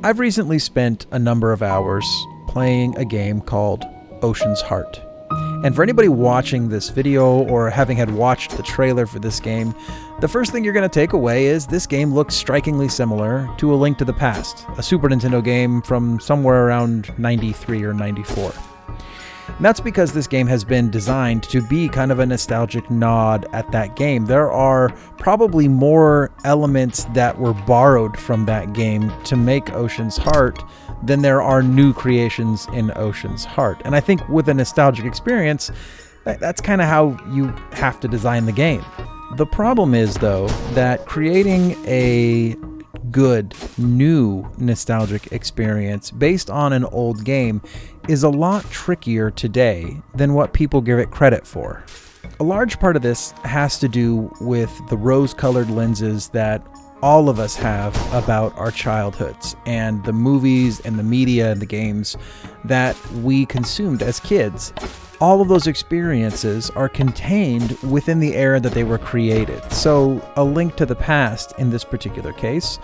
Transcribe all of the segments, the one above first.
I've recently spent a number of hours playing a game called Ocean's Heart. And for anybody watching this video or having had watched the trailer for this game, the first thing you're going to take away is this game looks strikingly similar to A Link to the Past, a Super Nintendo game from somewhere around 93 or 94. And that's because this game has been designed to be kind of a nostalgic nod at that game. There are probably more elements that were borrowed from that game to make Ocean's Heart than there are new creations in Ocean's Heart. And I think with a nostalgic experience, that's kind of how you have to design the game. The problem is, though, that creating a good, new nostalgic experience based on an old game is a lot trickier today than what people give it credit for. A large part of this has to do with the rose-colored lenses that all of us have about our childhoods and the movies and the media and the games that we consumed as kids. All of those experiences are contained within the era that they were created. So A Link to the Past, in this particular case,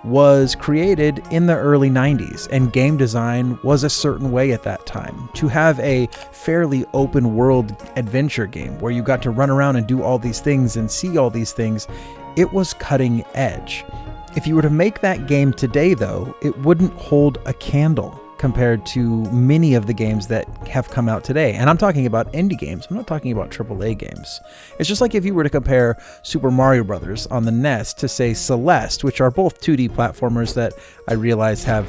was created in the early 90s, and game design was a certain way at that time. To have a fairly open world adventure game where you got to run around and do all these things and see all these things, it was cutting edge. If you were to make that game today, though, it wouldn't hold a candle compared to many of the games that have come out today. And I'm talking about indie games. I'm not talking about AAA games. It's just like if you were to compare Super Mario Brothers on the NES to, say, Celeste, which are both 2D platformers that I realize have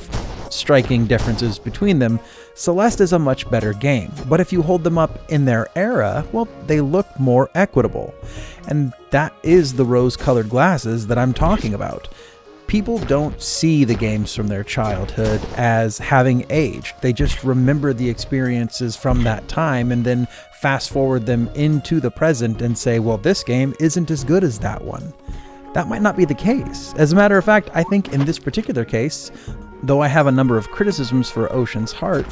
striking differences between them. Celeste is a much better game, but if you hold them up in their era, well, they look more equitable. And that is the rose-colored glasses that I'm talking about. People don't see the games from their childhood as having aged. They just remember the experiences from that time and then fast forward them into the present and say, well, this game isn't as good as that one. That might not be the case. As a matter of fact, I think in this particular case, though I have a number of criticisms for Ocean's Heart,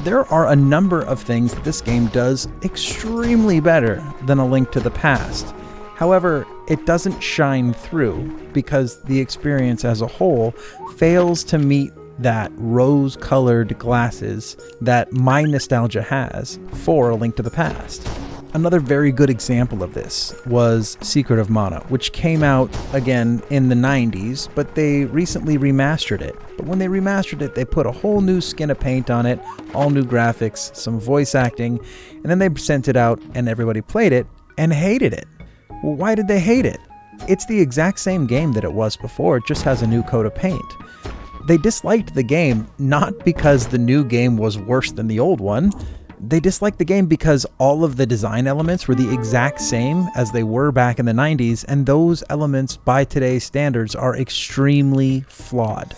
there are a number of things that this game does extremely better than A Link to the Past. However, it doesn't shine through because the experience as a whole fails to meet that rose-colored glasses that my nostalgia has for A Link to the Past. Another very good example of this was Secret of Mana, which came out again in the 90s, but they recently remastered it. But when they remastered it, they put a whole new skin of paint on it, all new graphics, some voice acting, and then they sent it out and everybody played it and hated it. Well, why did they hate it? It's the exact same game that it was before, it just has a new coat of paint. They disliked the game not because the new game was worse than the old one. They disliked the game because all of the design elements were the exact same as they were back in the 90s, and those elements by today's standards are extremely flawed.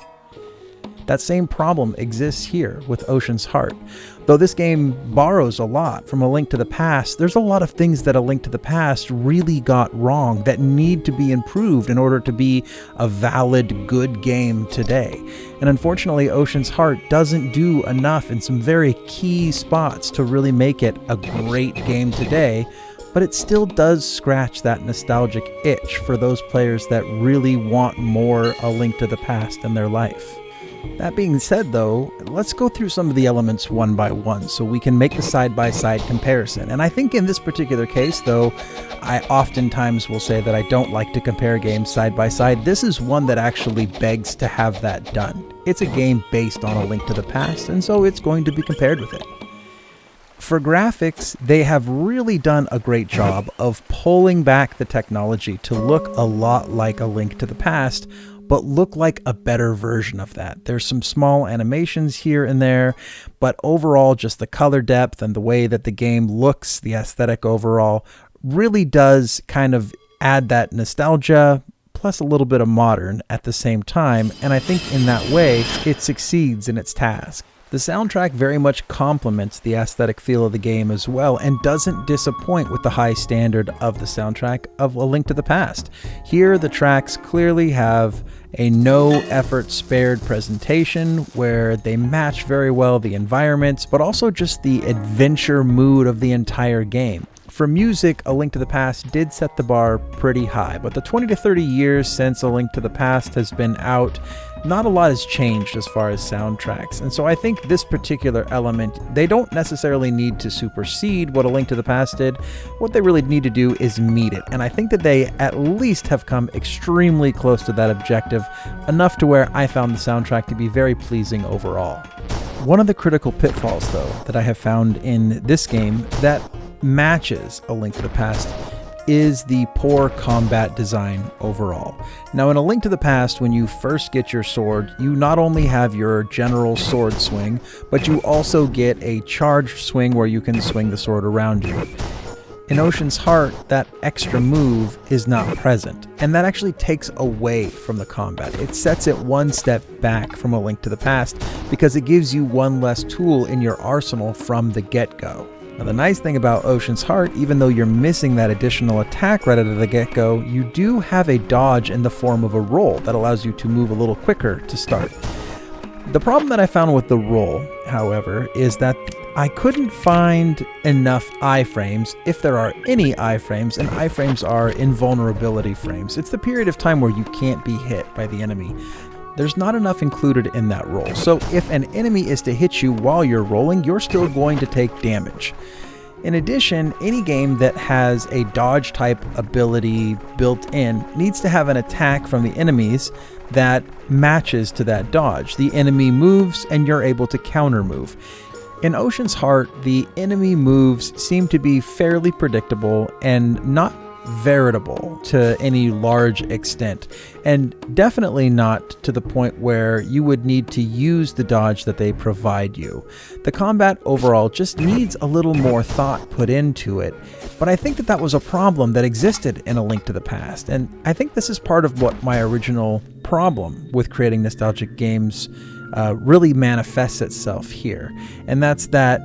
That same problem exists here with Ocean's Heart. Though this game borrows a lot from A Link to the Past, there's a lot of things that A Link to the Past really got wrong that need to be improved in order to be a valid, good game today. And unfortunately, Ocean's Heart doesn't do enough in some very key spots to really make it a great game today, but it still does scratch that nostalgic itch for those players that really want more A Link to the Past in their life. That being said, though, let's go through some of the elements one by one so we can make the side-by-side comparison. And I think in this particular case, though, I oftentimes will say that I don't like to compare games side by side. This is one that actually begs to have that done. It's a game based on A Link to the Past, and so it's going to be compared with it. For graphics, they have really done a great job of pulling back the technology to look a lot like A Link to the Past, but look like a better version of that. There's some small animations here and there, but overall just the color depth and the way that the game looks, the aesthetic overall, really does kind of add that nostalgia plus a little bit of modern at the same time, and I think in that way it succeeds in its task. The soundtrack very much complements the aesthetic feel of the game as well and doesn't disappoint with the high standard of the soundtrack of A Link to the Past. Here the tracks clearly have a no effort spared presentation where they match very well the environments but also just the adventure mood of the entire game. For music, A Link to the Past did set the bar pretty high, but the 20 to 30 years since A Link to the Past has been out, not a lot has changed as far as soundtracks. And so I think this particular element, they don't necessarily need to supersede what A Link to the Past did. What they really need to do is meet it. And I think that they at least have come extremely close to that objective, enough to where I found the soundtrack to be very pleasing overall. One of the critical pitfalls, though, that I have found in this game that matches A Link to the Past is the poor combat design overall. Now, in A Link to the Past, when you first get your sword, you not only have your general sword swing, but you also get a charged swing where you can swing the sword around you. In Ocean's Heart, that extra move is not present, and that actually takes away from the combat. It sets it one step back from A Link to the Past because it gives you one less tool in your arsenal from the get-go. Now, the nice thing about Ocean's Heart, even though you're missing that additional attack right out of the get-go, you do have a dodge in the form of a roll that allows you to move a little quicker to start. The problem that I found with the roll, however, is that I couldn't find enough iframes, if there are any iframes, and iframes are invulnerability frames. It's the period of time where you can't be hit by the enemy. There's not enough included in that roll, so if an enemy is to hit you while you're rolling, you're still going to take damage. In addition, any game that has a dodge type ability built in needs to have an attack from the enemies that matches to that dodge. The enemy moves and you're able to counter move. In Ocean's Heart, the enemy moves seem to be fairly predictable and not veritable to any large extent, and definitely not to the point where you would need to use the dodge that they provide you. The combat overall just needs a little more thought put into it, but I think that that was a problem that existed in A Link to the Past, and I think this is part of what my original problem with creating nostalgic games really manifests itself here, and that's that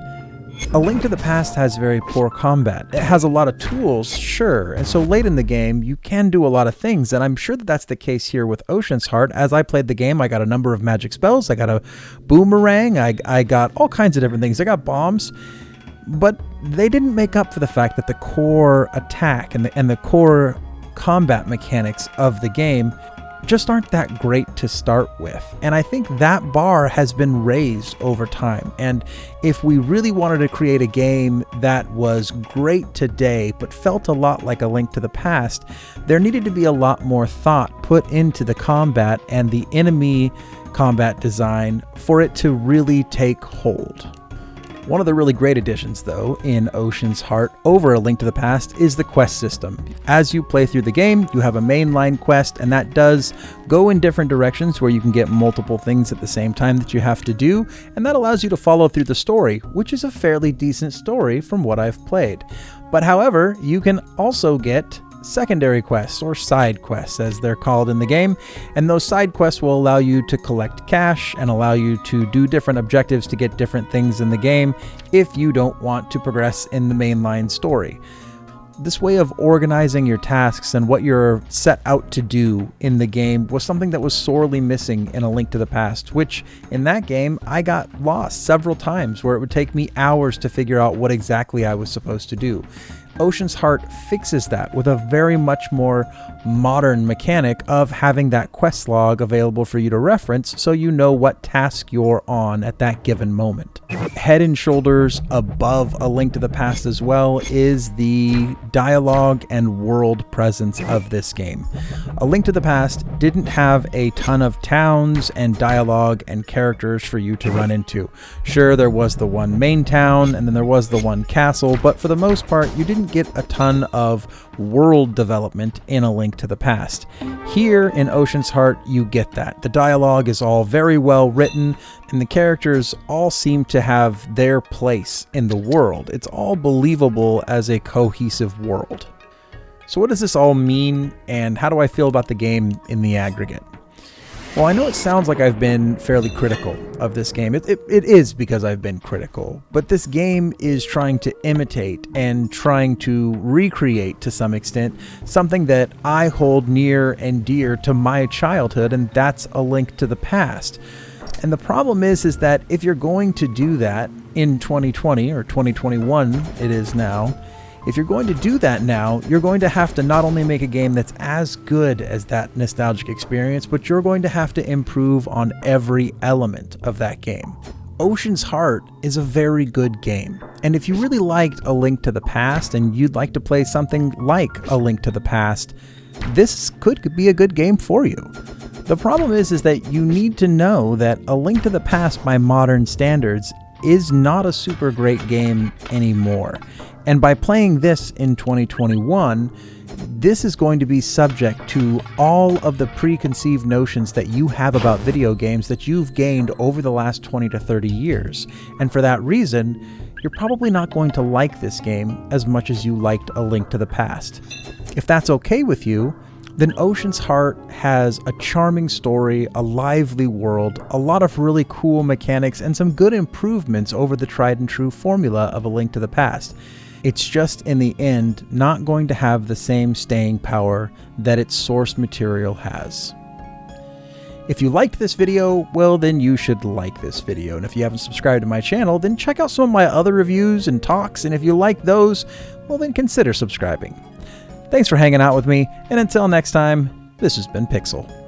A Link to the Past has very poor combat. It has a lot of tools, sure, and so late in the game, you can do a lot of things, and I'm sure that that's the case here with Ocean's Heart. As I played the game, I got a number of magic spells, I got a boomerang, I got all kinds of different things, I got bombs, but they didn't make up for the fact that the core attack and the core combat mechanics of the game just aren't that great to start with. And I think that bar has been raised over time. And if we really wanted to create a game that was great today, but felt a lot like A Link to the Past, there needed to be a lot more thought put into the combat and the enemy combat design for it to really take hold. One of the really great additions, though, in Ocean's Heart over A Link to the Past is the quest system. As you play through the game, you have a mainline quest, and that does go in different directions where you can get multiple things at the same time that you have to do, and that allows you to follow through the story, which is a fairly decent story from what I've played. But however, you can also get secondary quests, or side quests as they're called in the game, and those side quests will allow you to collect cash and allow you to do different objectives to get different things in the game if you don't want to progress in the mainline story. This way of organizing your tasks and what you're set out to do in the game was something that was sorely missing in A Link to the Past, which in that game I got lost several times where it would take me hours to figure out what exactly I was supposed to do. Ocean's Heart fixes that with a very much more modern mechanic of having that quest log available for you to reference so you know what task you're on at that given moment. Head and shoulders above A Link to the Past as well is the dialogue and world presence of this game. A Link to the Past didn't have a ton of towns and dialogue and characters for you to run into. Sure, there was the one main town and then there was the one castle, but for the most part you didn't get a ton of world development in A Link to the Past. Here in Ocean's Heart, you get that. The dialogue is all very well written, and the characters all seem to have their place in the world. It's all believable as a cohesive world. So what does this all mean, and how do I feel about the game in the aggregate? Well, I know it sounds like I've been fairly critical of this game. It is because I've been critical, but this game is trying to imitate and trying to recreate to some extent something that I hold near and dear to my childhood, and that's A Link to the Past. And the problem is that if you're going to do that in 2020 or 2021, it is now, If you're going to do that now, you're going to have to not only make a game that's as good as that nostalgic experience, but you're going to have to improve on every element of that game. Ocean's Heart is a very good game, and if you really liked A Link to the Past and you'd like to play something like A Link to the Past, this could be a good game for you. The problem is that you need to know that A Link to the Past by modern standards is not a super great game anymore. And by playing this in 2021, this is going to be subject to all of the preconceived notions that you have about video games that you've gained over the last 20 to 30 years. And for that reason, you're probably not going to like this game as much as you liked A Link to the Past. If that's okay with you, then Ocean's Heart has a charming story, a lively world, a lot of really cool mechanics, and some good improvements over the tried and true formula of A Link to the Past. It's just, in the end, not going to have the same staying power that its source material has. If you liked this video, well, then you should like this video. And if you haven't subscribed to my channel, then check out some of my other reviews and talks. And if you like those, well, then consider subscribing. Thanks for hanging out with me, and until next time, this has been Pixel.